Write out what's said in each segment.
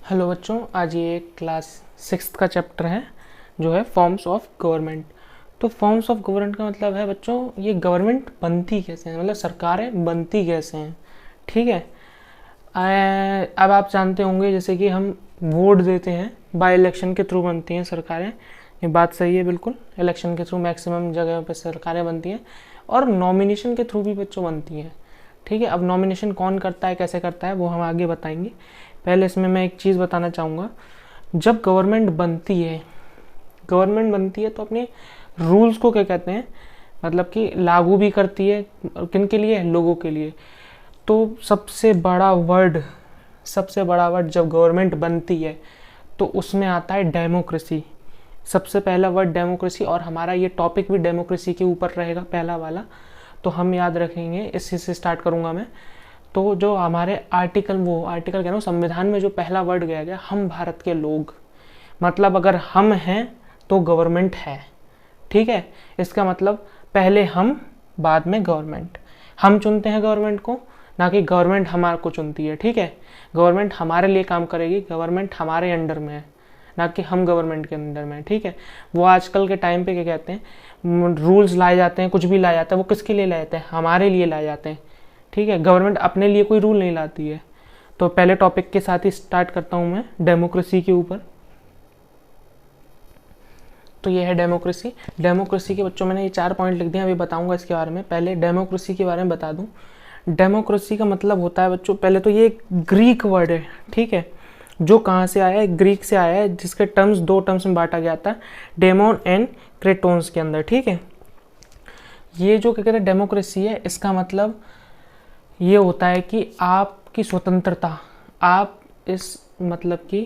Hello बच्चों, आज ये क्लास 6th का चैप्टर है जो है फॉर्म्स ऑफ गवर्नमेंट। तो फॉर्म्स ऑफ गवर्नमेंट का मतलब है बच्चों ये गवर्नमेंट बनती कैसे हैं, मतलब सरकारें बनती कैसे हैं। ठीक है। अब आप जानते होंगे जैसे कि हम वोट देते हैं, बाय इलेक्शन के थ्रू बनती हैं सरकारें। ये बात सही है, बिल्कुल इलेक्शन के थ्रू मैक्सिमम जगह पे सरकारें बनती हैं, और नॉमिनेशन के थ्रू भी बच्चों बनती हैं। ठीक है। अब नॉमिनेशन कौन करता है, कैसे करता है, वो हम आगे बताएंगे। पहले इसमें मैं एक चीज़ बताना चाहूँगा। जब गवर्नमेंट बनती है तो अपने रूल्स को क्या कहते हैं, मतलब कि लागू भी करती है। किन के लिए? लोगों के लिए। तो सबसे बड़ा वर्ड जब गवर्नमेंट बनती है तो उसमें आता है डेमोक्रेसी। सबसे पहला वर्ड डेमोक्रेसी, और हमारा ये टॉपिक भी डेमोक्रेसी के ऊपर रहेगा, पहला वाला। तो हम याद रखेंगे, इसी से स्टार्ट करूँगा मैं। तो जो हमारे आर्टिकल कह रहा हूँ, संविधान में जो पहला वर्ड गया हम भारत के लोग, मतलब अगर हम हैं तो गवर्नमेंट है। ठीक है। इसका मतलब पहले हम, बाद में गवर्नमेंट। हम चुनते हैं गवर्नमेंट को, ना कि गवर्नमेंट हमारे को चुनती है। ठीक है। गवर्नमेंट हमारे लिए काम करेगी, गवर्नमेंट हमारे अंडर में है, ना कि हम गवर्नमेंट के अंडर में। ठीक है। वो आजकल के टाइम पे क्या कहते हैं, रूल्स लाए जाते हैं, कुछ भी लाया जाता है, वो किसके लिए लाए जाते हैं? हमारे लिए लाए जाते हैं। ठीक है। गवर्नमेंट अपने लिए कोई रूल नहीं लाती है। तो पहले टॉपिक के साथ ही स्टार्ट करता हूं मैं, डेमोक्रेसी के ऊपर। तो ये है डेमोक्रेसी। डेमोक्रेसी के बच्चों मैंने ये 4 पॉइंट लिख दिए, अभी बताऊंगा इसके बारे में। पहले डेमोक्रेसी के बारे में बता दूं। डेमोक्रेसी का मतलब होता है बच्चों, पहले तो ये एक ग्रीक वर्ड है। ठीक है। जो कहाँ से आया है? ग्रीक से आया है, जिसके टर्म्स 2 टर्म्स में बांटा गया था, डेमोन एंड क्रेटोन्स के अंदर। ठीक है। ये जो क्या कहते हैं डेमोक्रेसी है, इसका मतलब ये होता है कि आपकी स्वतंत्रता आप इस मतलब कि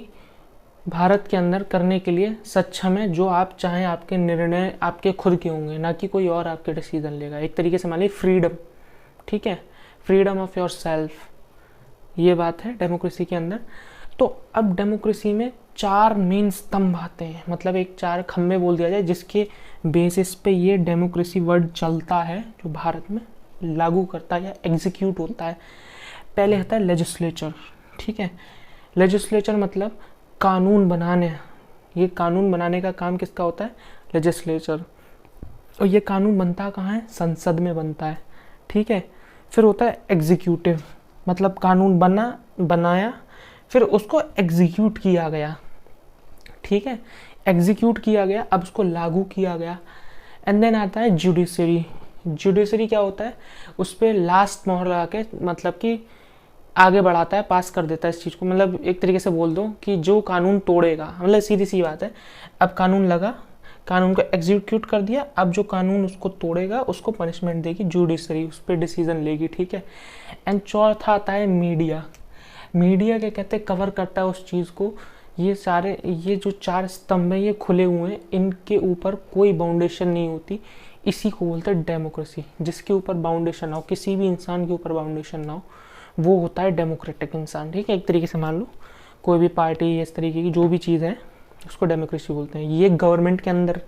भारत के अंदर करने के लिए सक्षम है। जो आप चाहें, आपके निर्णय आपके खुद के होंगे, ना कि कोई और आपके डिसीजन लेगा। एक तरीके से मान लीजिए फ्रीडम। ठीक है। फ्रीडम ऑफ योर सेल्फ, ये बात है डेमोक्रेसी के अंदर। तो अब डेमोक्रेसी में 4 मेन स्तंभ आते हैं, मतलब एक 4 खंभे बोल दिया जाए, जिसके बेसिस पे ये डेमोक्रेसी वर्ड चलता है, जो भारत में लागू करता है या एग्जीक्यूट होता है। पहले आता है लेजिस्लेचर। ठीक है। लेजिस्लेचर मतलब कानून बनाने। ये कानून बनाने का काम किसका होता है? लेजिस्लेचर। और ये कानून बनता कहाँ है? संसद में बनता है। ठीक है। फिर होता है एग्जीक्यूटिव, मतलब कानून बनाया, फिर उसको एग्जीक्यूट किया गया। ठीक है। एग्जीक्यूट किया गया, अब उसको लागू किया गया। एंड देन आता है जुडिशरी। जुडिशरी क्या होता है? उस पर लास्ट मोहर लगा के, मतलब कि आगे बढ़ाता है, पास कर देता है इस चीज़ को। मतलब एक तरीके से बोल दो कि जो कानून तोड़ेगा, मतलब सीधी सी बात है, अब कानून लगा, कानून को एग्जीक्यूट कर दिया, अब जो कानून उसको तोड़ेगा उसको पनिशमेंट देगी जुडिशरी, उस पर डिसीजन लेगी। ठीक है। एंड चौथा आता है मीडिया। मीडिया क्या कहते हैं, कवर करता है उस चीज़ को। ये जो 4 स्तंभ हैं, ये खुले हुए हैं, इनके ऊपर कोई बाउंडेशन नहीं होती। इसी को बोलते हैं डेमोक्रेसी। जिसके ऊपर बाउंडेशन ना हो, किसी भी इंसान के ऊपर बाउंडेशन ना हो, वो होता है डेमोक्रेटिक इंसान। ठीक है। एक तरीके से मान लो कोई भी पार्टी, इस तरीके की जो भी चीज़ है, उसको डेमोक्रेसी बोलते हैं। ये गवर्नमेंट के अंदर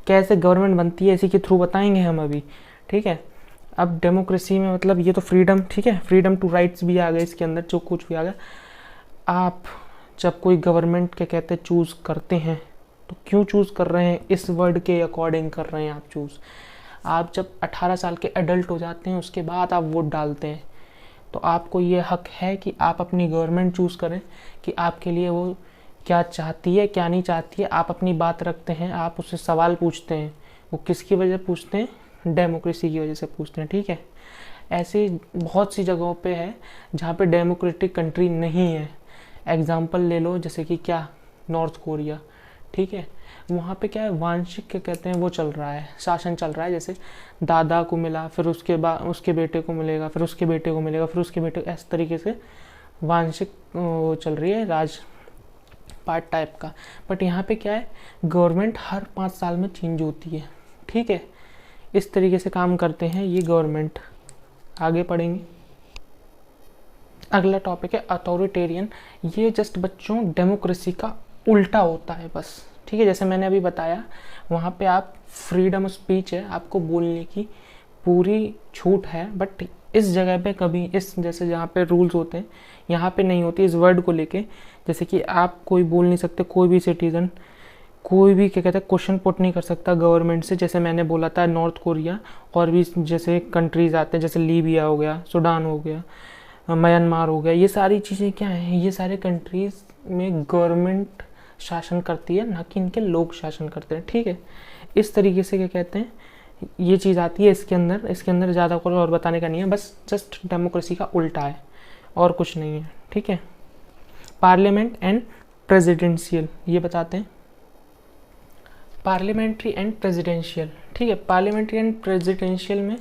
कैसे गवर्नमेंट बनती है, इसी के थ्रू बताएंगे हम अभी। ठीक है। अब डेमोक्रेसी में मतलब ये तो फ्रीडम, ठीक है, फ्रीडम टू राइट्स भी आ गए इसके अंदर, जो कुछ भी आ गया। आप जब कोई गवर्नमेंट के कहते चूज़ करते हैं, तो क्यों चूज़ कर रहे हैं? इस वर्ड के अकॉर्डिंग कर रहे हैं आप चूज़। आप जब 18 साल के एडल्ट हो जाते हैं, उसके बाद आप वोट डालते हैं, तो आपको ये हक है कि आप अपनी गवर्नमेंट चूज़ करें कि आपके लिए वो क्या चाहती है, क्या नहीं चाहती है। आप अपनी बात रखते हैं, आप उससे सवाल पूछते हैं। वो किसकी वजह पूछते हैं? डेमोक्रेसी की वजह से पूछते हैं। ठीक है। ऐसे बहुत सी जगहों पे है जहाँ पे डेमोक्रेटिक कंट्री नहीं है। एग्जाम्पल ले लो, जैसे कि क्या, नॉर्थ कोरिया। ठीक है। वहाँ पे क्या है, वांशिक क्या कहते हैं, वो चल रहा है, शासन चल रहा है। जैसे दादा को मिला, फिर उसके बाद उसके बेटे को मिलेगा, फिर उसके बेटे को मिलेगा, फिर उसके बेटे, इस तरीके से वांशिक वो चल रही है, राज पार्ट टाइप का। बट यहाँ पे क्या है, गवर्नमेंट हर 5 साल में चेंज होती है। ठीक है। इस तरीके से काम करते हैं ये गवर्नमेंट। आगे पढ़ेंगे। अगला टॉपिक है अथॉरिटेरियन। ये जस्ट बच्चों डेमोक्रेसी का उल्टा होता है बस। ठीक है। जैसे मैंने अभी बताया, वहाँ पे आप फ्रीडम ऑफ स्पीच है, आपको बोलने की पूरी छूट है, बट इस जगह पे कभी इस जैसे जहाँ पे रूल्स होते हैं यहाँ पे नहीं होती इस वर्ड को लेके। जैसे कि आप कोई बोल नहीं सकते, कोई भी सिटीज़न कोई भी क्या कहते हैं क्वेश्चन पुट नहीं कर सकता गवर्नमेंट से। जैसे मैंने बोला था नॉर्थ कोरिया और भी जैसे कंट्रीज़ आते हैं, जैसे लीबिया हो गया, सूडान हो गया, म्यांमार हो गया, ये सारी चीज़ें क्या हैं, ये सारे कंट्रीज़ में गवर्नमेंट शासन करती है, ना कि इनके लोग शासन करते हैं। ठीक है, इस तरीके से क्या कहते हैं ये चीज़ आती है इसके अंदर ज़्यादा कुछ और बताने का नहीं है, बस जस्ट डेमोक्रेसी का उल्टा है और कुछ नहीं है। ठीक है, पार्लियामेंट एंड प्रेसिडेंशियल ये बताते हैं, पार्लियामेंट्री एंड प्रेसिडेंशियल। ठीक है, पार्लियामेंट्री एंड प्रेसिडेंशियल में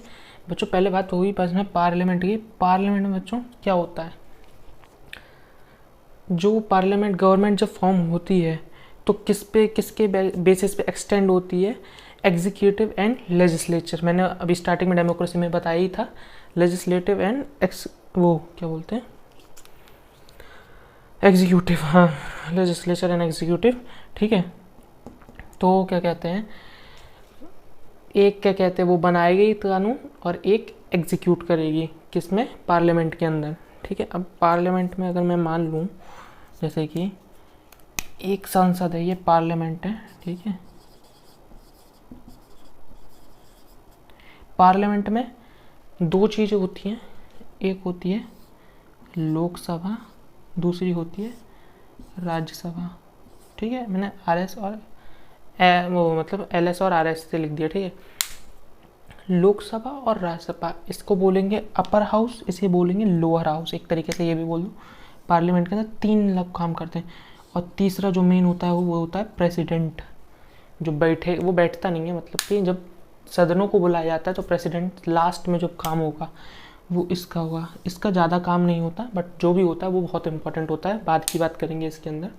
बच्चों पहले बात हुई पास में पार्लियामेंट की। पार्लियामेंट में बच्चों क्या होता है, जो पार्लियामेंट गवर्नमेंट जब फॉर्म होती है तो किसके बेसिस पे एक्सटेंड होती है, एग्जीक्यूटिव एंड लेजिस्लेचर। मैंने अभी स्टार्टिंग में डेमोक्रेसी में बताया ही था, लेजिस्लेटिव एंड वो क्या बोलते हैं एग्जीक्यूटिव, हाँ लेजिस्लेचर एंड एग्जीक्यूटिव। ठीक है, तो क्या कहते हैं एक क्या कहते हैं वो बनाएगी कानून और एक एग्जीक्यूट करेगी किसमें, पार्लियामेंट के अंदर। ठीक है, अब पार्लियामेंट में अगर मैं मान लूँ जैसे कि एक संसद है, ये पार्लियामेंट है। ठीक है, पार्लियामेंट में दो चीज़ें होती हैं, एक होती है लोकसभा, दूसरी होती है राज्यसभा। ठीक है, मैंने RS और वो मतलब LS और RS से लिख दिया। ठीक है, लोकसभा और राज्यसभा इसको बोलेंगे अपर हाउस, इसे बोलेंगे लोअर हाउस, एक तरीके से ये भी बोल दो। पार्लियामेंट के अंदर 3 लोग काम करते हैं और तीसरा जो मेन होता है वो होता है प्रेसिडेंट, जो वो बैठता नहीं है, मतलब कि जब सदनों को बुलाया जाता है तो प्रेसिडेंट लास्ट में जो काम होगा वो इसका होगा। इसका ज़्यादा काम नहीं होता, बट जो भी होता है वो बहुत इंपॉर्टेंट होता है, बाद की बात करेंगे इसके अंदर।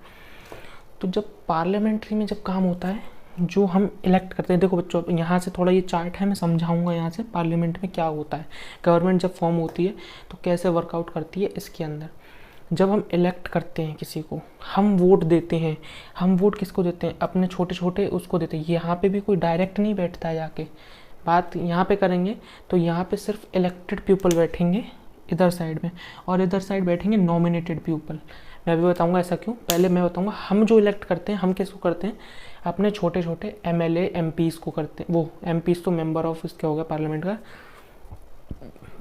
तो जब पार्लियामेंट्री में जब काम होता है, जो हम इलेक्ट करते हैं, देखो बच्चों यहाँ से थोड़ा ये चार्ट है, मैं समझाऊंगा यहाँ से पार्लियामेंट में क्या होता है, गवर्नमेंट जब फॉर्म होती है तो कैसे वर्कआउट करती है इसके अंदर। जब हम इलेक्ट करते हैं किसी को, हम वोट देते हैं, हम वोट किसको देते हैं, अपने छोटे छोटे उसको देते हैं। यहाँ पे भी कोई डायरेक्ट नहीं बैठता है, जाके बात यहाँ पे करेंगे तो यहाँ पे सिर्फ इलेक्टेड पीपल बैठेंगे इधर साइड में, और इधर साइड बैठेंगे नॉमिनेटेड पीपल। मैं भी बताऊंगा ऐसा क्यों, पहले मैं बताऊंगा हम जो इलेक्ट करते हैं हम किसको करते हैं, अपने छोटे छोटे MLA MPs को करते हैं। वो MPs तो मेंबर ऑफ इसका हो गया पार्लियामेंट का,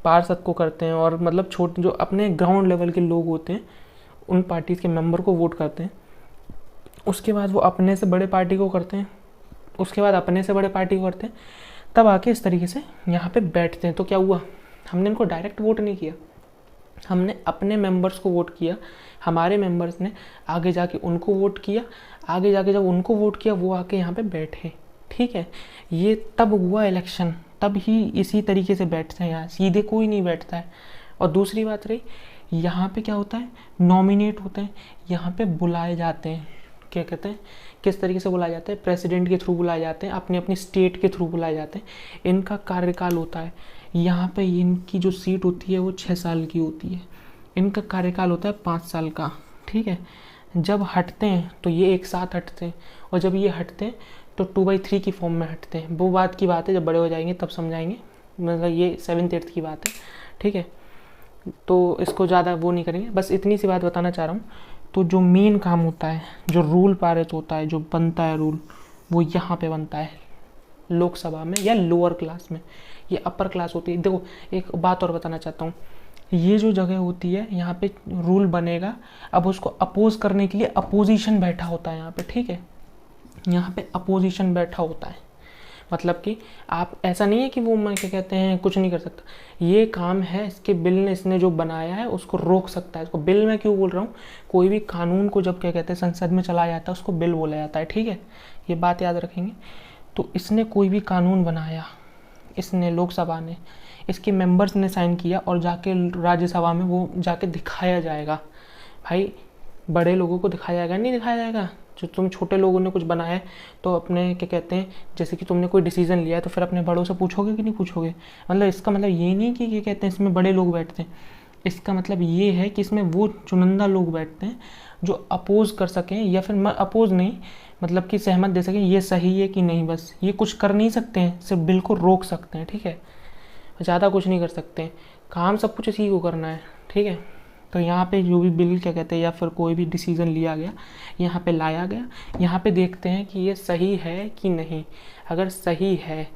पार्षद को करते हैं, और मतलब छोटे जो अपने ग्राउंड लेवल के लोग होते हैं उन पार्टीज के मेंबर को वोट करते हैं। उसके बाद वो अपने से बड़े पार्टी को करते हैं, उसके बाद अपने से बड़े पार्टी को करते हैं, तब आके इस तरीके से यहाँ पे बैठते हैं। तो क्या हुआ, हमने इनको डायरेक्ट वोट नहीं किया, हमने अपने मेंबर्स को वोट किया, हमारे मेंबर्स ने आगे जाके उनको वोट किया, आगे जाके जब उनको वोट किया वो आके यहाँ पे बैठे। ठीक है, ये तब हुआ इलेक्शन, तब ही इसी तरीके से बैठते हैं, यहाँ सीधे कोई नहीं बैठता है। और दूसरी बात रही, यहाँ पे क्या होता है, नॉमिनेट होते हैं, यहाँ पे बुलाए जाते हैं, क्या कहते हैं किस तरीके से बुलाए जाते हैं, प्रेसिडेंट के थ्रू बुलाए जाते हैं, अपनी अपनी स्टेट के थ्रू बुलाए जाते हैं। इनका कार्यकाल होता है, यहाँ पे इनकी जो सीट होती है वो 6 साल की होती है, इनका कार्यकाल होता है 5 साल का। ठीक है, जब हटते हैं तो ये एक साथ हटते हैं, और जब ये हटते हैं तो 2/3 की फॉर्म में हटते हैं। वो बात की बात है, जब बड़े हो जाएंगे तब समझाएंगे, मतलब ये 7th 8th की बात है। ठीक है, तो इसको ज़्यादा वो नहीं करेंगे, बस इतनी सी बात बताना चाह रहा हूँ। तो जो मेन काम होता है, जो रूल पारित होता है, जो बनता है रूल, वो यहाँ पे बनता है लोकसभा में या लोअर क्लास में, ये अपर क्लास होती है। देखो एक बात और बताना चाहता हूँ, ये जो जगह होती है यहाँ पे रूल बनेगा, अब उसको अपोज करने के लिए अपोजिशन बैठा होता है यहाँ पे। ठीक है, यहाँ पे अपोजिशन बैठा होता है, मतलब कि आप ऐसा नहीं है कि वो मैं क्या कहते हैं कुछ नहीं कर सकता, ये काम है इसके, बिल ने इसने जो बनाया है उसको रोक सकता है। इसको बिल मैं क्यों बोल रहा हूँ, कोई भी कानून को जब क्या कहते हैं संसद में चलाया जाता है उसको बिल बोला जाता है। ठीक है, ये बात याद रखेंगे। तो इसने कोई भी कानून बनाया, इसने लोकसभा ने, इसके मेंबर्स ने साइन किया, और जाके राज्यसभा में वो जाके दिखाया जाएगा। भाई बड़े लोगों को दिखाया जाएगा, नहीं दिखाया जाएगा। जो तुम छोटे लोगों ने कुछ बनाया है तो अपने क्या कहते हैं, जैसे कि तुमने कोई डिसीजन लिया है तो फिर अपने बड़ों से पूछोगे कि नहीं पूछोगे। मतलब इसका मतलब ये नहीं कि क्या कहते हैं इसमें बड़े लोग बैठते हैं, इसका मतलब ये है कि इसमें वो चुनिंदा लोग बैठते हैं जो अपोज कर सकें, या फिर अपोज नहीं मतलब कि सहमत दे सकें ये सही है कि नहीं, बस ये कुछ कर नहीं सकते हैं, सिर्फ बिल को रोक सकते हैं। ठीक है, ज़्यादा कुछ नहीं कर सकते हैं। काम सब कुछ इसी को करना है, ठीक है। तो यहाँ पे जो भी बिल क्या कहते हैं या फिर कोई भी डिसीज़न लिया गया, यहाँ पे लाया गया, यहाँ पे देखते हैं कि ये सही है कि नहीं। अगर सही है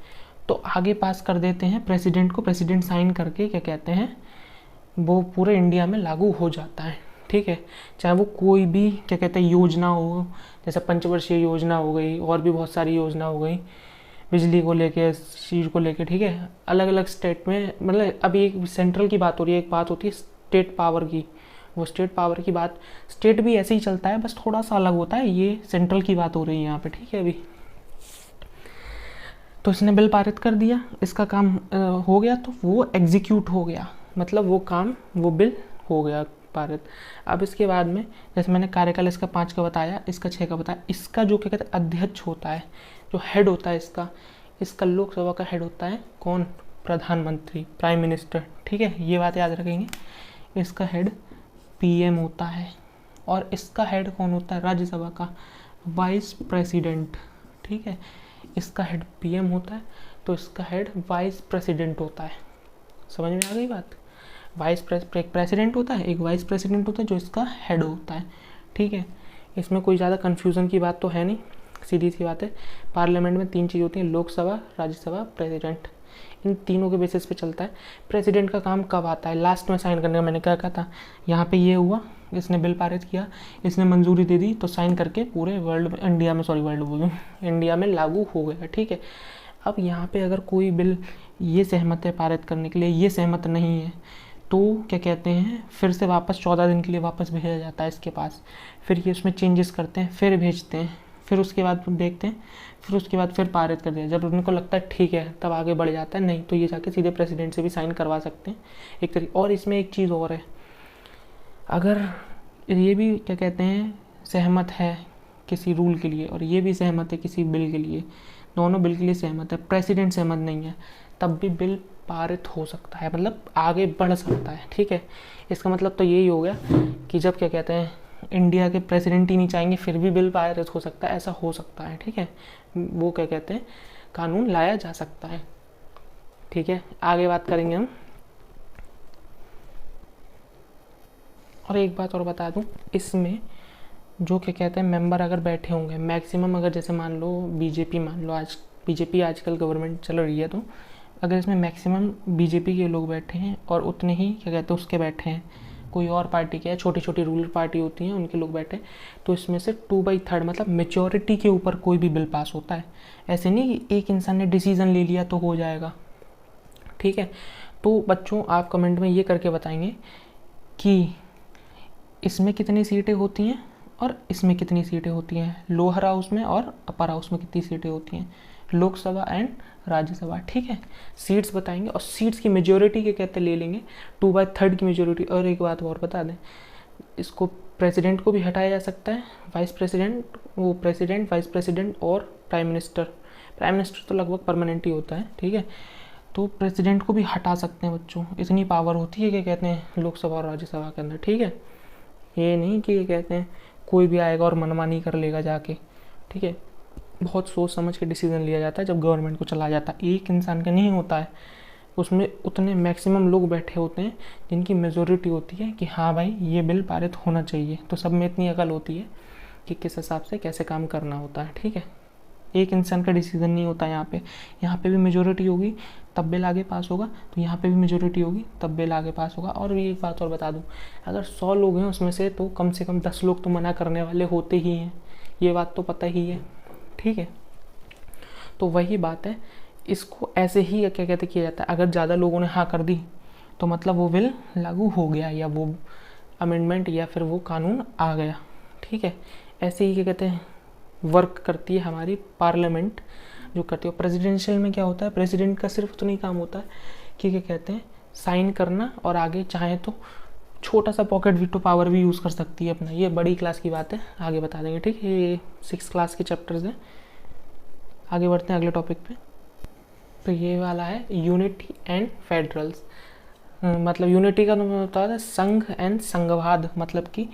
तो आगे पास कर देते हैं प्रेसिडेंट को, प्रेसिडेंट साइन करके क्या कहते हैं वो पूरे इंडिया में लागू हो जाता है, ठीक है। चाहे वो कोई भी क्या कहते हैं योजना हो, जैसे पंचवर्षीय योजना हो गई, और भी बहुत सारी योजना हो गई, बिजली को लेके, चीज़ को लेके, ठीक है। अलग अलग स्टेट में, मतलब अभी एक सेंट्रल की बात हो रही है, एक बात होती है स्टेट पावर की। वो स्टेट पावर की बात, स्टेट भी ऐसे ही चलता है, बस थोड़ा सा अलग होता है। ये सेंट्रल की बात हो रही है यहाँ पे, ठीक है। अभी तो इसने बिल पारित कर दिया, इसका काम हो गया, तो वो एग्जीक्यूट हो गया, मतलब वो काम, वो बिल हो गया पारित। अब इसके बाद में जैसे मैंने कार्यकाल इसका 5 का बताया, इसका 6 का बताया, इसका जो क्या कहते हैं अध्यक्ष होता है, जो हेड होता है इसका लोकसभा का हेड होता है कौन? प्रधानमंत्री, प्राइम मिनिस्टर, ठीक है। ये बात याद रखेंगे। इसका हेड पीएम होता है, और इसका हेड कौन होता है? राज्यसभा का वाइस प्रेसिडेंट, ठीक है। इसका हेड पीएम होता है, तो इसका हेड वाइस प्रेसिडेंट होता है। समझ में आ गई बात? प्रेसिडेंट होता है, एक वाइस प्रेसिडेंट होता है जो इसका हेड होता है, ठीक है। इसमें कोई ज़्यादा कन्फ्यूज़न की बात तो है नहीं, सीधी सी बात है। पार्लियामेंट में 3 चीज़ होती हैं, लोकसभा, राज्यसभा, प्रेसिडेंट। इन तीनों के बेसिस पे चलता है। प्रेसिडेंट का काम कब आता है? लास्ट में साइन करने का। मैंने क्या कहा था, यहाँ पे ये हुआ, इसने बिल पारित किया, इसने मंजूरी दे दी, तो साइन करके पूरे वर्ल्ड में, इंडिया में, सॉरी वर्ल्ड बोलूँ, इंडिया में लागू हो गया, ठीक है। अब यहाँ पे अगर कोई बिल ये सहमत है पारित करने के लिए, ये सहमत नहीं है, तो क्या कहते हैं फिर से वापस 14 दिन के लिए वापस भेजा जाता है इसके पास। फिर ये उसमें चेंजेस करते हैं, फिर भेजते हैं, फिर उसके बाद देखते हैं, फिर उसके बाद फिर पारित कर दिया। जब उनको लगता है ठीक है तब आगे बढ़ जाता है, नहीं तो ये जाके सीधे प्रेसिडेंट से भी साइन करवा सकते हैं एक तरीके। और इसमें एक चीज़ और है, अगर ये भी क्या कहते हैं सहमत है किसी रूल के लिए, और ये भी सहमत है किसी बिल के लिए, दोनों बिल के लिए सहमत है, प्रेसिडेंट सहमत नहीं है, तब भी बिल पारित हो सकता है, मतलब आगे बढ़ सकता है, ठीक है। इसका मतलब तो यही हो गया कि जब क्या कहते हैं इंडिया के प्रेसिडेंट ही नहीं चाहेंगे फिर भी बिल पारित हो सकता है, ऐसा हो सकता है, ठीक है। वो क्या कहते हैं कानून लाया जा सकता है, ठीक है। आगे बात करेंगे हम। और एक बात और बता दूं, इसमें जो क्या कहते हैं मेंबर अगर बैठे होंगे मैक्सिमम, अगर जैसे मान लो बीजेपी, मान लो आज बीजेपी आजकल गवर्नमेंट चल रही है, तो अगर इसमें मैक्सिमम बीजेपी के लोग बैठे हैं और उतने ही क्या कहते हैं उसके बैठे हैं, कोई और पार्टी के, छोटी छोटी रूलर पार्टी होती हैं उनके लोग बैठे, तो इसमें से 2/3 मतलब मेजॉरिटी के ऊपर कोई भी बिल पास होता है। ऐसे नहीं कि एक इंसान ने डिसीज़न ले लिया तो हो जाएगा, ठीक है। तो बच्चों आप कमेंट में ये करके बताएंगे कि इसमें कितनी सीटें होती हैं और इसमें कितनी सीटें होती हैं, लोअर हाउस में और अपर हाउस में कितनी सीटें होती हैं, लोकसभा एंड राज्यसभा, ठीक है। सीट्स बताएंगे और सीट्स की मेजोरिटी के कहते ले लेंगे, 2/3 की मेजोरिटी। और एक बात और बता दें, इसको प्रेसिडेंट को भी हटाया जा सकता है, वाइस प्रेसिडेंट, वो प्रेसिडेंट, वाइस प्रेसिडेंट और प्राइम मिनिस्टर। प्राइम मिनिस्टर तो लगभग परमानेंट ही होता है, ठीक है। तो प्रेसिडेंट को भी हटा सकते हैं बच्चों, इतनी पावर होती है कि कहते हैं लोकसभा और राज्यसभा के अंदर, ठीक है। ये नहीं कि कहते हैं कोई भी आएगा और मनमानी कर लेगा जाके, ठीक है। बहुत सोच समझ के डिसीजन लिया जाता है जब गवर्नमेंट को चला जाता है, एक इंसान का नहीं होता है, उसमें उतने मैक्सिमम लोग बैठे होते हैं जिनकी मेजोरिटी होती है कि हाँ भाई ये बिल पारित होना चाहिए। तो सब में इतनी अकल होती है कि किस हिसाब से कैसे काम करना होता है, ठीक है। एक इंसान का डिसीजन नहीं होता यहाँ पे भी मेजोरिटी होगी तब बिल आगे पास होगा, तो यहाँ पे भी मेजोरिटी होगी तब बिल आगे पास होगा। और भी एक बात और बता दूँ, अगर 100 लोग हैं उसमें से तो कम से कम 10 लोग तो मना करने वाले होते ही हैं, ये बात तो पता ही है, ठीक है। तो वही बात है, इसको ऐसे ही क्या कहते किया जाता है, अगर ज़्यादा लोगों ने हाँ कर दी तो मतलब वो बिल लागू हो गया, या वो अमेंडमेंट या फिर वो कानून आ गया, ठीक है। ऐसे ही क्या कहते हैं वर्क करती है हमारी पार्लियामेंट जो करती है। प्रेसिडेंशियल में क्या होता है, प्रेसिडेंट का सिर्फ उतना ही काम होता है कि क्या कहते हैं साइन करना, और आगे चाहे तो छोटा सा पॉकेट वीटो पावर भी यूज़ कर सकती है अपना। ये बड़ी क्लास की बात है, आगे बता देंगे, ठीक है। ये 6 क्लास के चैप्टर्स हैं। आगे बढ़ते हैं अगले टॉपिक पे। तो ये वाला है यूनिटी एंड फेडरल्स। मतलब यूनिटी का मतलब होता है संघ एंड संघवाद, मतलब कि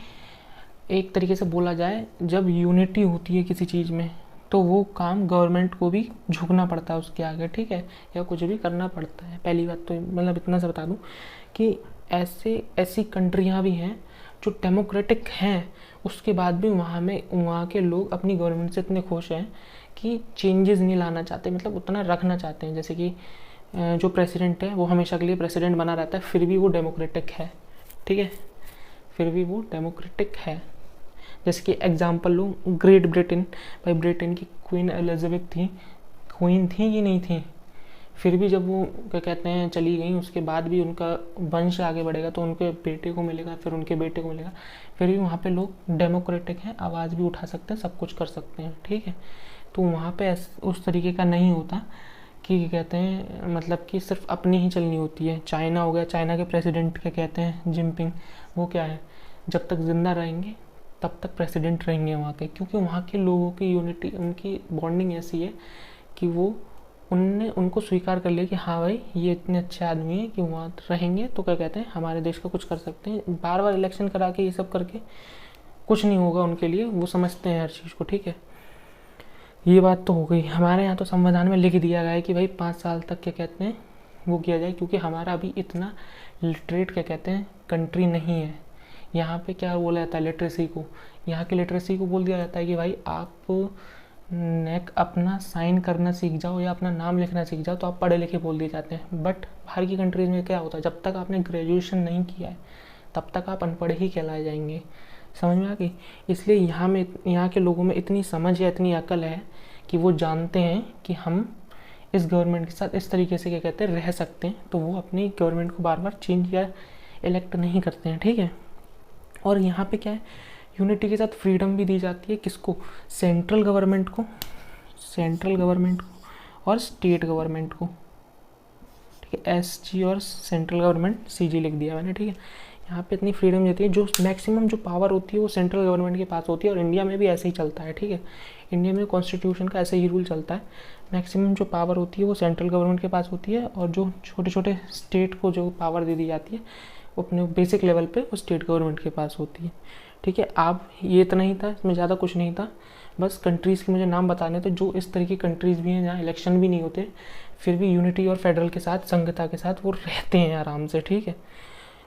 एक तरीके से बोला जाए जब यूनिटी होती है किसी चीज़ में तो वो काम गवर्नमेंट को भी झुकना पड़ता है उसके आगे, ठीक है, या कुछ भी करना पड़ता है। पहली बात तो मतलब इतना सा बता दूं कि ऐसी कंट्रियाँ भी हैं जो डेमोक्रेटिक हैं, उसके बाद भी वहाँ के लोग अपनी गवर्नमेंट से इतने खुश हैं कि चेंजेस नहीं लाना चाहते, मतलब उतना रखना चाहते हैं। जैसे कि जो प्रेसिडेंट है वो हमेशा के लिए प्रेसिडेंट बना रहता है, फिर भी वो डेमोक्रेटिक है, ठीक है, फिर भी वो डेमोक्रेटिक है। जैसे कि एग्जांपल लो, ग्रेट ब्रिटेन। भाई ब्रिटेन की क्वीन एलिजाबेथ थी, क्वीन थी कि नहीं थी, फिर भी जब वो क्या कहते हैं चली गई, उसके बाद भी उनका वंश आगे बढ़ेगा तो उनके बेटे को मिलेगा, फिर उनके बेटे को मिलेगा, फिर भी वहाँ पे लोग डेमोक्रेटिक हैं, आवाज़ भी उठा सकते हैं, सब कुछ कर सकते हैं, ठीक है। तो वहाँ पे उस तरीके का नहीं होता कि क्या कहते हैं, मतलब कि सिर्फ अपनी ही चलनी होती है। चाइना हो गया, चाइना के प्रेसिडेंट क्या कहते हैं, जिनपिंग, वो क्या है, जब तक ज़िंदा रहेंगे तब तक प्रेसिडेंट रहेंगे वहाँ के, क्योंकि वहाँ के लोगों की यूनिटी, उनकी बॉन्डिंग ऐसी है कि वो उनने उनको स्वीकार कर लिया कि हाँ भाई ये इतने अच्छे आदमी हैं कि वहाँ रहेंगे तो क्या कहते हैं हमारे देश का कुछ कर सकते हैं। बार बार इलेक्शन करा के ये सब करके कुछ नहीं होगा उनके लिए, वो समझते हैं हर चीज़ को, ठीक है। ये बात तो हो गई। हमारे यहाँ तो संविधान में लिख दिया गया है कि भाई 5 साल तक क्या कहते हैं वो किया जाए, क्योंकि हमारा अभी इतना लिटरेट क्या कहते हैं कंट्री नहीं है। यहाँ पे क्या बोला जाता है लिटरेसी को, यहाँ की लिटरेसी को बोल दिया जाता है कि भाई आप अपना साइन करना सीख जाओ या अपना नाम लिखना सीख जाओ तो आप पढ़े लिखे बोल दिए जाते हैं। बट बाहर की कंट्रीज़ में क्या होता है, जब तक आपने ग्रेजुएशन नहीं किया है तब तक आप अनपढ़ ही कहलाए जाएंगे। समझ में आ गई। इसलिए यहाँ के लोगों में इतनी समझ या इतनी अकल है कि वो जानते हैं कि हम इस गवर्नमेंट के साथ इस तरीके से क्या कहते हैं रह सकते हैं, तो वो अपनी गवर्नमेंट को बार बार चेंज या इलेक्ट नहीं करते हैं, ठीक है। और यहाँ पे क्या है, यूनिटी के साथ फ्रीडम भी दी जाती है, किसको, सेंट्रल गवर्नमेंट को, सेंट्रल गवर्नमेंट को और स्टेट गवर्नमेंट को, ठीक है। SG और सेंट्रल गवर्नमेंट CG लिख दिया मैंने, ठीक है। यहाँ पे इतनी फ्रीडम देती है, जो मैक्सिमम जो पावर होती है वो सेंट्रल गवर्नमेंट के पास होती है, और इंडिया में भी ऐसे ही चलता है, ठीक है। इंडिया में कॉन्स्टिट्यूशन का ऐसे ही रूल चलता है, मैक्सिमम जो पावर होती है वो सेंट्रल गवर्नमेंट के पास होती है, और जो छोटे छोटे स्टेट को जो पावर दे दी जाती है वो अपने बेसिक लेवल पे वो स्टेट गवर्नमेंट के पास होती है, ठीक है। अब ये इतना ही था, इसमें ज़्यादा कुछ नहीं था, बस कंट्रीज़ के मुझे नाम बताने थे जो इस तरह की कंट्रीज़ भी हैं जहाँ इलेक्शन भी नहीं होते, फिर भी यूनिटी और फेडरल के साथ, संघता के साथ वो रहते हैं आराम से, ठीक है।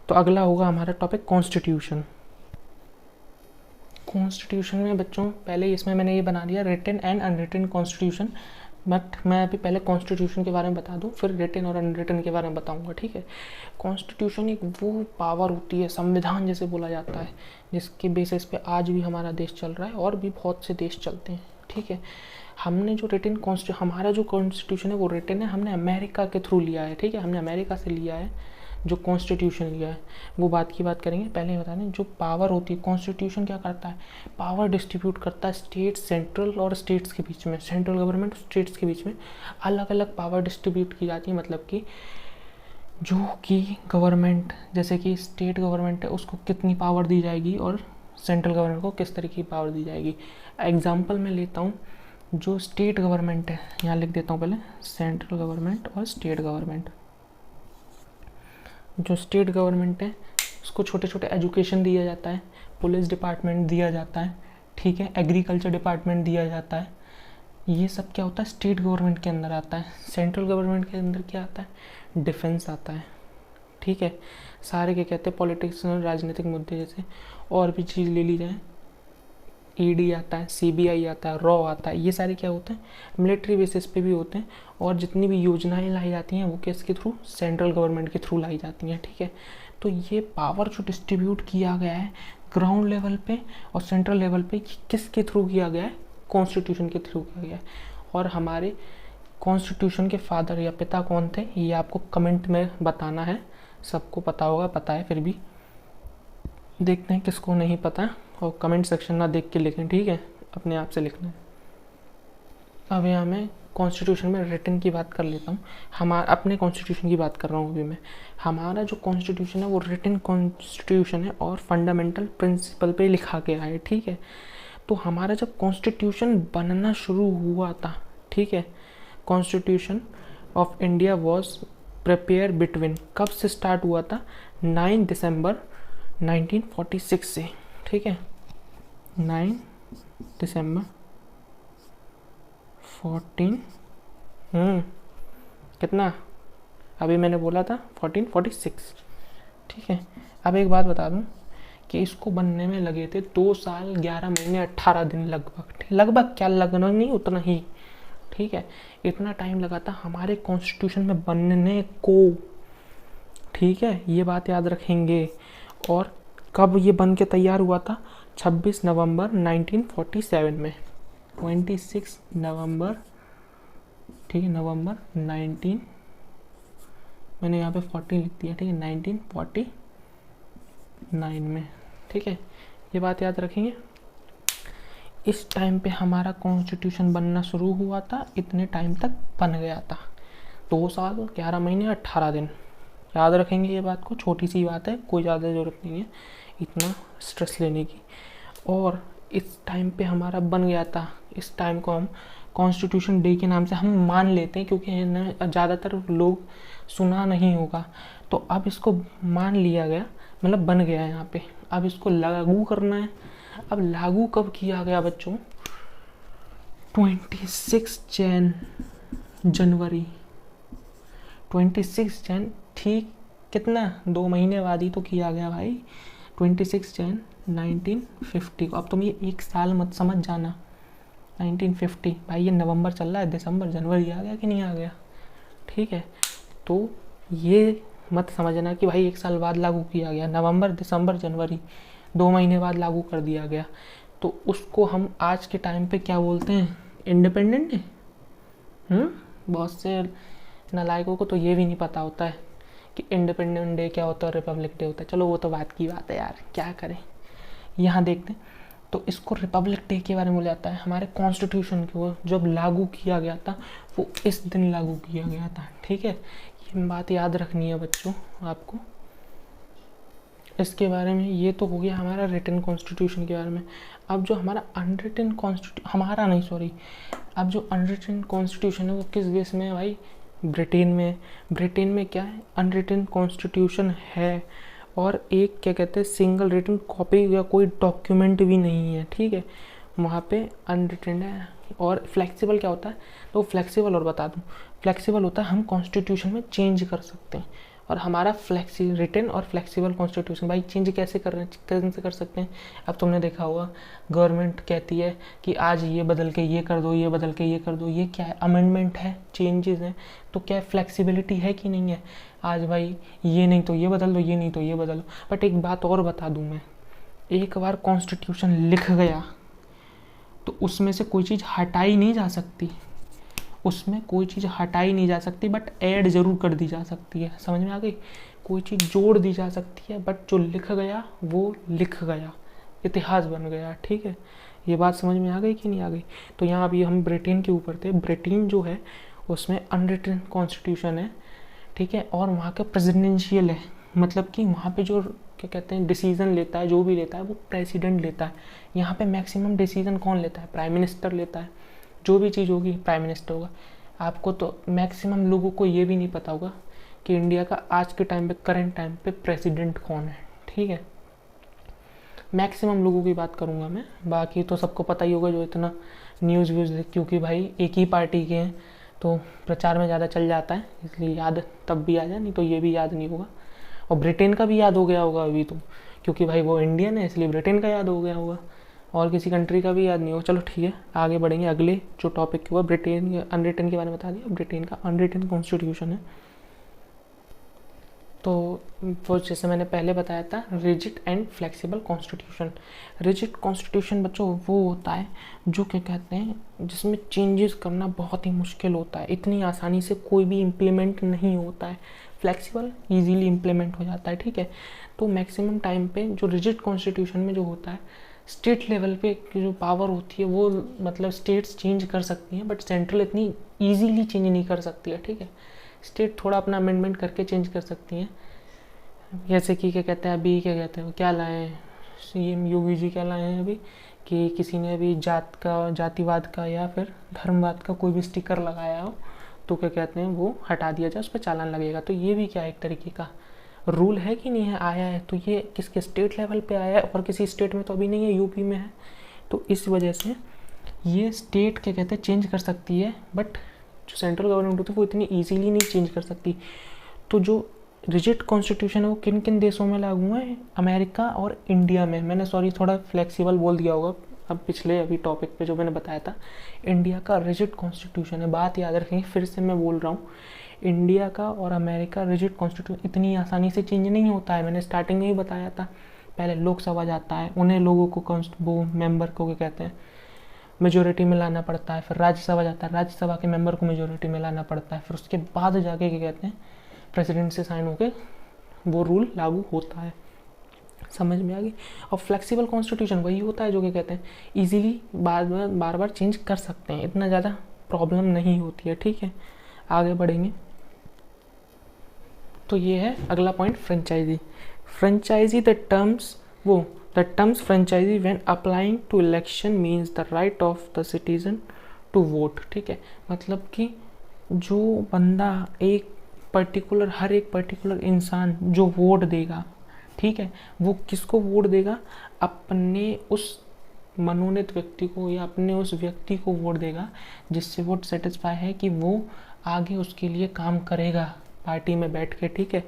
तो अगला होगा हमारा टॉपिक कॉन्स्टिट्यूशन। कॉन्स्टिट्यूशन में बच्चों पहले इसमें मैंने ये बना दिया written and unwritten constitution, but मैं अभी पहले कॉन्स्टिट्यूशन के बारे में बता दूं, फिर रिटन और अनरिटन के बारे में बताऊंगा, ठीक है। कॉन्स्टिट्यूशन एक वो पावर होती है, संविधान जैसे बोला जाता है, जिसके बेसिस पे आज भी हमारा देश चल रहा है और भी बहुत से देश चलते हैं, ठीक है। हमने जो हमारा जो कॉन्स्टिट्यूशन है वो रिटन है, हमने अमेरिका के थ्रू लिया है, ठीक है, हमने अमेरिका से लिया है जो कॉन्स्टिट्यूशन लिया है, वो बात की बात करेंगे। पहले बता दें जो पावर होती है, कॉन्स्टिट्यूशन क्या करता है, पावर डिस्ट्रीब्यूट करता है स्टेट, सेंट्रल और स्टेट्स के बीच में, सेंट्रल गवर्नमेंट स्टेट्स के बीच में अलग अलग पावर डिस्ट्रीब्यूट की जाती है। मतलब कि जो कि गवर्नमेंट, जैसे कि स्टेट गवर्नमेंट है उसको कितनी पावर दी जाएगी और सेंट्रल गवर्नमेंट को किस तरीके की पावर दी जाएगी। एग्जाम्पल मैं लेता हूँ, जो स्टेट गवर्नमेंट है, यहाँ लिख देता हूँ पहले, सेंट्रल गवर्नमेंट और स्टेट गवर्नमेंट। जो स्टेट गवर्नमेंट है उसको छोटे छोटे एजुकेशन दिया जाता है, पुलिस डिपार्टमेंट दिया जाता है, ठीक है, एग्रीकल्चर डिपार्टमेंट दिया जाता है, ये सब क्या होता है स्टेट गवर्नमेंट के अंदर आता है। सेंट्रल गवर्नमेंट के अंदर क्या आता है, डिफेंस आता है, ठीक है। सारे क्या कहते हैं पॉलिटिक्स और राजनीतिक मुद्दे, जैसे और भी चीज़ ले ली जाए, ED आता है, CBI आता है, रॉ आता है, ये सारे क्या होते हैं मिलिट्री बेसिस पे भी होते हैं, और जितनी भी योजनाएं लाई जाती हैं वो किसके थ्रू, सेंट्रल गवर्नमेंट के थ्रू लाई जाती हैं, ठीक है। तो ये पावर जो डिस्ट्रीब्यूट किया गया है ग्राउंड लेवल पे और सेंट्रल लेवल पे, किसके थ्रू किया गया है, कॉन्स्टिट्यूशन के थ्रू किया गया है। और हमारे कॉन्स्टिट्यूशन के फादर या पिता कौन थे, ये आपको कमेंट में बताना है, सबको पता होगा, पता है, फिर भी देखते हैं किसको नहीं पता, और कमेंट सेक्शन ना देख के लिखें, ठीक है, अपने आप से लिखना है। अब यहाँ मैं कॉन्स्टिट्यूशन में रिटन की बात कर लेता हूँ, हमारा अपने कॉन्स्टिट्यूशन की बात कर रहा हूँ अभी मैं। हमारा जो कॉन्स्टिट्यूशन है वो रिटन कॉन्स्टिट्यूशन है और फंडामेंटल प्रिंसिपल पे लिखा गया है, ठीक है। तो हमारा जब कॉन्स्टिट्यूशन बनना शुरू हुआ था, ठीक है, constitution of India was prepare between, कब से स्टार्ट हुआ था, 9 दिसंबर 1946 से, ठीक है, 9 दिसंबर 14 कितना, अभी मैंने बोला था 1446, ठीक है। अब एक बात बता दूं कि इसको बनने में लगे थे 2 साल 11 महीने 18 दिन लगभग, लगभग क्या, लगना नहीं उतना ही, ठीक है। इतना टाइम लगा था हमारे कॉन्स्टिट्यूशन में बनने को, ठीक है, ये बात याद रखेंगे। और कब ये बन के तैयार हुआ था? 26 नवंबर 1947 में, 26 नवंबर, ठीक है, नवंबर 19, मैंने यहाँ पे 40 लिख दिया, ठीक है, 1949 में, ठीक है, ये बात याद रखेंगे। इस टाइम पे हमारा कॉन्स्टिट्यूशन बनना शुरू हुआ था, इतने टाइम तक बन गया था, 2 साल 11 महीने 18 दिन, याद रखेंगे ये बात को, छोटी सी बात है, कोई ज़्यादा ज़रूरत नहीं है इतना स्ट्रेस लेने की। और इस टाइम पे हमारा बन गया था, इस टाइम को हम कॉन्स्टिट्यूशन डे के नाम से हम मान लेते हैं, क्योंकि ज़्यादातर लोग सुना नहीं होगा, तो अब इसको मान लिया गया, मतलब बन गया है यहाँ पे। अब इसको लागू करना है। अब लागू कब किया गया बच्चों? 26 जनवरी, 26 जन, ठीक कितना, 2 महीने बाद ही तो किया गया भाई, 26 जन 1950 को। अब तुम ये 1 साल मत समझ जाना, 1950 भाई, ये नवंबर चल रहा है, दिसंबर जनवरी आ गया कि नहीं आ गया, ठीक है। तो ये मत समझना कि भाई 1 साल बाद लागू किया गया, नवंबर दिसंबर जनवरी 2 महीने बाद लागू कर दिया गया। तो उसको हम आज के टाइम पे क्या बोलते हैं? Independent day. बहुत से नालायकों को तो ये भी नहीं पता होता है कि इंडिपेंडेंट डे क्या होता है, रिपब्लिक डे होता है। चलो वो तो बात की बात है यार, क्या करें। यहाँ देखते हैं, तो इसको रिपब्लिक डे के बारे में बोला जाता है। हमारे कॉन्स्टिट्यूशन को जब लागू किया गया था, वो इस दिन लागू किया गया था, ठीक है। ये बात याद रखनी है बच्चों आपको इसके बारे में। ये तो हो गया हमारा रिटन कॉन्स्टिट्यूशन के बारे में। अब जो हमारा अनरिटन कॉन्स्टिट्यूशन, हमारा नहीं सॉरी, अब जो अनरिटन कॉन्स्टिट्यूशन है वो किस बेस में है भाई? ब्रिटेन में। ब्रिटेन में क्या है? अनरिटन कॉन्स्टिट्यूशन है, और एक क्या कहते हैं, सिंगल रिटन कॉपी या कोई डॉक्यूमेंट भी नहीं है, ठीक है, वहाँ पे अनरिटन है। और फ्लेक्सिबल क्या होता है? तो फ्लेक्सिबल, और बता दूँ, फ्लेक्सिबल होता है हम कॉन्स्टिट्यूशन में चेंज कर सकते हैं। और हमारा रिटन और फ्लेक्सिबल कॉन्स्टिट्यूशन, भाई चेंज कैसे कर सकते हैं? अब तुमने देखा होगा, गवर्नमेंट कहती है कि आज ये बदल के ये कर दो, ये बदल के ये कर दो, ये क्या है? अमेंडमेंट है, चेंजेस हैं। तो क्या फ्लेक्सिबिलिटी है कि नहीं है? आज भाई ये नहीं तो ये बदल दो, ये नहीं तो ये बदल दो। बट एक बात और बता दूं मैं, एक बार कॉन्स्टिट्यूशन लिख गया तो उसमें से कोई चीज़ हटाई नहीं जा सकती, उसमें कोई चीज़ हटाई नहीं जा सकती, बट ऐड ज़रूर कर दी जा सकती है। समझ में आ गई? कोई चीज़ जोड़ दी जा सकती है, बट जो लिख गया वो लिख गया, इतिहास बन गया, ठीक है। ये बात समझ में आ गई कि नहीं आ गई? तो यहाँ अभी हम ब्रिटेन के ऊपर थे। ब्रिटेन जो है उसमें अनरिटन कॉन्स्टिट्यूशन है, ठीक है, और वहाँ का प्रेसिडेंशियल है, मतलब कि वहाँ पे जो क्या कहते हैं डिसीज़न लेता है, जो भी लेता है वो प्रेसिडेंट लेता है। यहाँ पे मैक्सिमम डिसीज़न कौन लेता है? प्राइम मिनिस्टर लेता है। जो भी चीज़ होगी प्राइम मिनिस्टर होगा। आपको तो मैक्सिमम लोगों को ये भी नहीं पता होगा कि इंडिया का आज के टाइम पे, करंट टाइम पे प्रेसिडेंट कौन है, ठीक है। मैक्सिमम लोगों की बात करूँगा मैं, बाकी तो सबको पता ही होगा जो इतना न्यूज़ व्यूज़, क्योंकि भाई एक ही पार्टी के हैं तो प्रचार में ज़्यादा चल जाता है, इसलिए याद तब भी आ जाए, नहीं तो ये भी याद नहीं होगा। और ब्रिटेन का भी याद हो गया होगा अभी तो, क्योंकि भाई वो इंडियन है इसलिए ब्रिटेन का याद हो गया होगा, और किसी कंट्री का भी याद नहीं होगा। चलो ठीक है, आगे बढ़ेंगे। अगले जो टॉपिक हुआ, ब्रिटेन अनरिटन के बारे में बता दिया। ब्रिटेन का अनरिटन कॉन्स्टिट्यूशन है, तो वो जैसे मैंने पहले बताया था, rigid and flexible constitution. Rigid constitution बच्चों वो होता है जो क्या कहते हैं जिसमें चेंजेस करना बहुत ही मुश्किल होता है, इतनी आसानी से कोई भी इम्प्लीमेंट नहीं होता है। फ्लेक्सिबल इजीली इम्प्लीमेंट हो जाता है, ठीक है। तो मैक्सिमम टाइम पे जो रिजिड कॉन्स्टिट्यूशन में जो होता है, स्टेट लेवल पे की जो पावर होती है वो, मतलब स्टेट्स चेंज कर सकती हैं, बट सेंट्रल इतनी ईजीली चेंज नहीं कर सकती है, ठीक है। स्टेट थोड़ा अपना अमेंडमेंट करके चेंज कर सकती हैं, जैसे कि क्या कहते हैं अभी, क्या कहते हैं क्या लाए हैं CM योगी जी, क्या लाए हैं अभी कि किसी ने अभी जातिवाद का या फिर धर्मवाद का कोई भी स्टिकर लगाया हो तो क्या कहते हैं वो हटा दिया जाए, उस पर चालान लगेगा। तो ये भी क्या एक तरीके का रूल है कि नहीं है, आया है। तो ये किसके स्टेट लेवल पे आया है, और किसी स्टेट में तो अभी नहीं है, यूपी में है। तो इस वजह से ये स्टेट क्या कहते हैं चेंज कर सकती है, बट जो सेंट्रल गवर्नमेंट होती है वो इतनी ईजीली नहीं चेंज कर सकती। तो जो रिजिड कॉन्स्टिट्यूशन है वो किन किन देशों में लागू है, अमेरिका और इंडिया में। मैंने सॉरी थोड़ा फ्लेक्सिबल बोल दिया होगा अब पिछले अभी टॉपिक पे जो मैंने बताया था। इंडिया का रिजिड कॉन्स्टिट्यूशन है, बात याद रखेंगे, फिर से मैं बोल रहा हूँ, इंडिया का और अमेरिका रिजिड कॉन्स्टिट्यूशन इतनी आसानी से चेंज नहीं होता है। मैंने स्टार्टिंग में ही बताया था, पहले लोकसभा जाता है, उन्हें लोगों को वो मेंबर को क्या कहते हैं मेजोरिटी में लाना पड़ता है, फिर राज्यसभा जाता है, राज्यसभा के मेंबर को मेजोरिटी में लाना पड़ता है, फिर उसके बाद जाके क्या कहते हैं प्रेसिडेंट से साइन होके वो रूल लागू होता है। समझ में आ गई। और फ्लेक्सिबल कॉन्स्टिट्यूशन वही होता है जो क्या कहते हैं इजीली बार बार चेंज कर सकते हैं, इतना ज़्यादा प्रॉब्लम नहीं होती है। ठीक है, आगे बढ़ेंगे। तो ये है अगला point, franchise. Franchise the terms franchise when applying to election means the right of the citizen to vote. ठीक है, मतलब कि जो बंदा हर एक पर्टिकुलर इंसान जो वोट देगा, ठीक है, वो किसको वोट देगा, अपने उस मनोनीत व्यक्ति को या अपने उस व्यक्ति को वोट देगा जिससे वोट सेटिस्फाई है कि वो आगे उसके लिए काम करेगा पार्टी में बैठ के। ठीक है,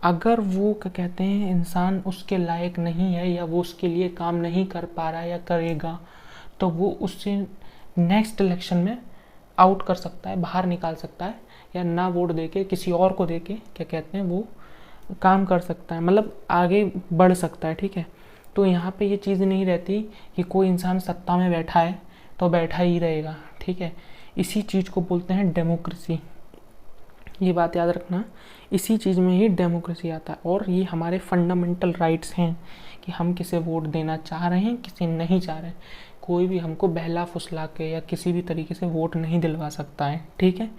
अगर वो क्या कहते हैं इंसान उसके लायक नहीं है या वो उसके लिए काम नहीं कर पा रहा या करेगा, तो वो उससे नेक्स्ट इलेक्शन में आउट कर सकता है, बाहर निकाल सकता है, या ना वोट देके किसी और को देके क्या कहते हैं वो काम कर सकता है, मतलब आगे बढ़ सकता है। ठीक है, तो यहाँ पे ये चीज़ नहीं रहती कि कोई इंसान सत्ता में बैठा है तो बैठा ही रहेगा। ठीक है, इसी चीज़ को बोलते हैं डेमोक्रेसी, ये बात याद रखना, इसी चीज़ में ही डेमोक्रेसी आता है। और ये हमारे फंडामेंटल राइट्स हैं कि हम किसे वोट देना चाह रहे हैं, किसे नहीं चाह रहे हैं। कोई भी हमको बहला फुसला के या किसी भी तरीके से वोट नहीं दिलवा सकता है। ठीक है,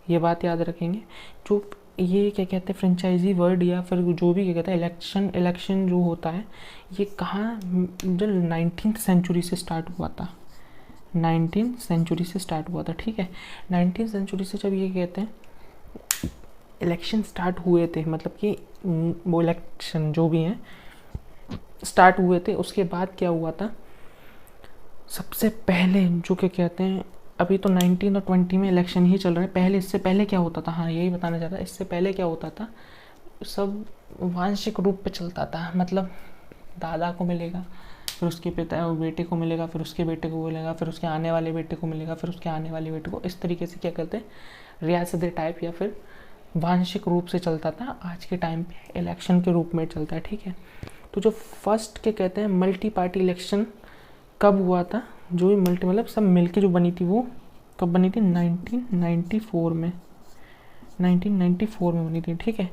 ये बात याद रखेंगे। जो ये क्या कहते हैं फ्रेंचाइजी वर्ड या फिर जो भी क्या कहते हैं इलेक्शन जो होता है, ये कहाँ जो 19th सेंचुरी से स्टार्ट हुआ था, 19th सेंचुरी से स्टार्ट हुआ था। ठीक है, 19th सेंचुरी से जब ये कहते हैं इलेक्शन स्टार्ट हुए थे, मतलब कि वो इलेक्शन जो भी हैं स्टार्ट हुए थे, उसके बाद क्या हुआ था, सबसे पहले जो क्या कहते हैं, अभी तो 19 और 20 में इलेक्शन ही चल रहे हैं, पहले इससे पहले क्या होता था, हाँ यही बताना चाहता, इससे पहले क्या होता था, सब वांशिक रूप पे चलता था, मतलब दादा को मिलेगा, फिर उसके बेटे को मिलेगा, फिर उसके बेटे को मिलेगा, फिर उसके आने वाले बेटे को मिलेगा, फिर उसके आने वाले बेटे को, इस तरीके से क्या करते हैं रियासती टाइप या फिर वांशिक रूप से चलता था। आज के टाइम पे इलेक्शन के रूप में चलता है। ठीक है, तो जो फर्स्ट क्या कहते हैं मल्टी पार्टी इलेक्शन कब हुआ था, जो भी मल्टी मतलब सब मिलके जो बनी थी, वो कब बनी थी, 1994 में, 1994 में बनी थी। ठीक है,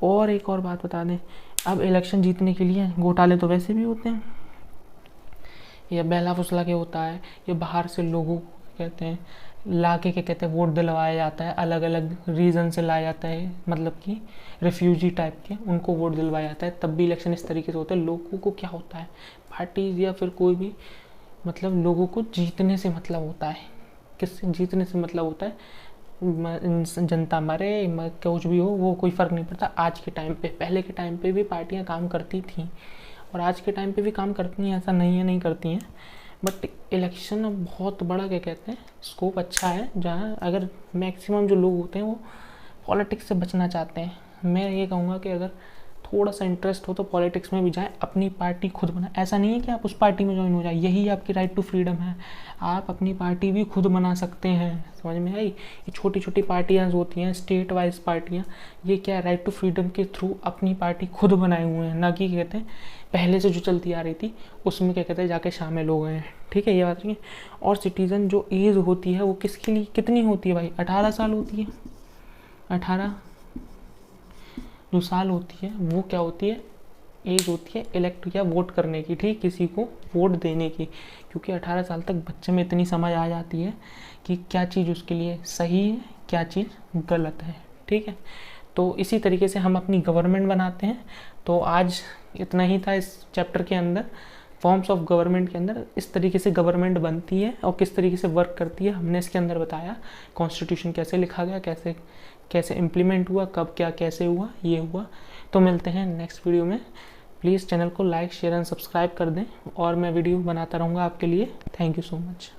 और एक और बात बता दें, अब इलेक्शन जीतने के लिए घोटाले तो वैसे भी होते हैं, या बहला फुसला के होता है, या बाहर से लोगों को कहते हैं ला के क्या कहते हैं वोट दिलवाया जाता है, अलग अलग रीज़न से लाया जाता है, मतलब कि रिफ्यूजी टाइप के उनको वोट दिलवाया जाता है, तब भी इलेक्शन इस तरीके से होता है। लोगों को क्या होता है, पार्टीज या फिर कोई भी, मतलब लोगों को जीतने से मतलब होता है, किससे जीतने से मतलब होता है, जनता मरे कुछ भी हो वो कोई फ़र्क नहीं पड़ता। आज के टाइम पे, पहले के टाइम पे भी पार्टियां काम करती थी और आज के टाइम पे भी काम करती हैं, ऐसा नहीं है नहीं करती हैं, बट इलेक्शन अब बहुत बड़ा क्या कहते हैं स्कोप अच्छा है, जहाँ अगर मैक्सिमम जो लोग होते हैं वो पॉलिटिक्स से बचना चाहते हैं। मैं ये कहूँगा कि अगर थोड़ा सा इंटरेस्ट हो तो पॉलिटिक्स में भी जाएं, अपनी पार्टी खुद बनाएं। ऐसा नहीं है कि आप उस पार्टी में ज्वाइन हो जाए, यही आपकी राइट टू फ्रीडम है, आप अपनी पार्टी भी खुद बना सकते हैं। समझ में आई, ये छोटी छोटी पार्टियाँ होती हैं स्टेट वाइज पार्टियाँ, ये क्या है राइट टू फ्रीडम के थ्रू अपनी पार्टी खुद बनाए हुए हैं, ना कि कहते हैं पहले से जो चलती आ रही थी उसमें क्या कहते हैं जाके शामिल हो गए हैं। ठीक है, ये बात नहीं। और सिटीज़न जो एज होती है वो किसके लिए कितनी होती है भाई, 18 साल होती है, 18 जो साल होती है वो क्या होती है, एज होती है इलेक्ट या वोट करने की, ठीक, किसी को वोट देने की, क्योंकि 18 साल तक बच्चे में इतनी समझ आ जाती है कि क्या चीज़ उसके लिए सही है, क्या चीज़ गलत है। ठीक है, तो इसी तरीके से हम अपनी गवर्नमेंट बनाते हैं। तो आज इतना ही था इस चैप्टर के अंदर, फॉर्म्स ऑफ गवर्नमेंट के अंदर इस तरीके से गवर्नमेंट बनती है और किस तरीके से वर्क करती है हमने इसके अंदर बताया। कॉन्स्टिट्यूशन कैसे लिखा गया, कैसे कैसे इम्प्लीमेंट हुआ, कब क्या कैसे हुआ, ये हुआ। तो मिलते हैं नेक्स्ट वीडियो में। प्लीज़ चैनल को लाइक शेयर एंड सब्सक्राइब कर दें और मैं वीडियो बनाता रहूँगा आपके लिए। Thank you so much.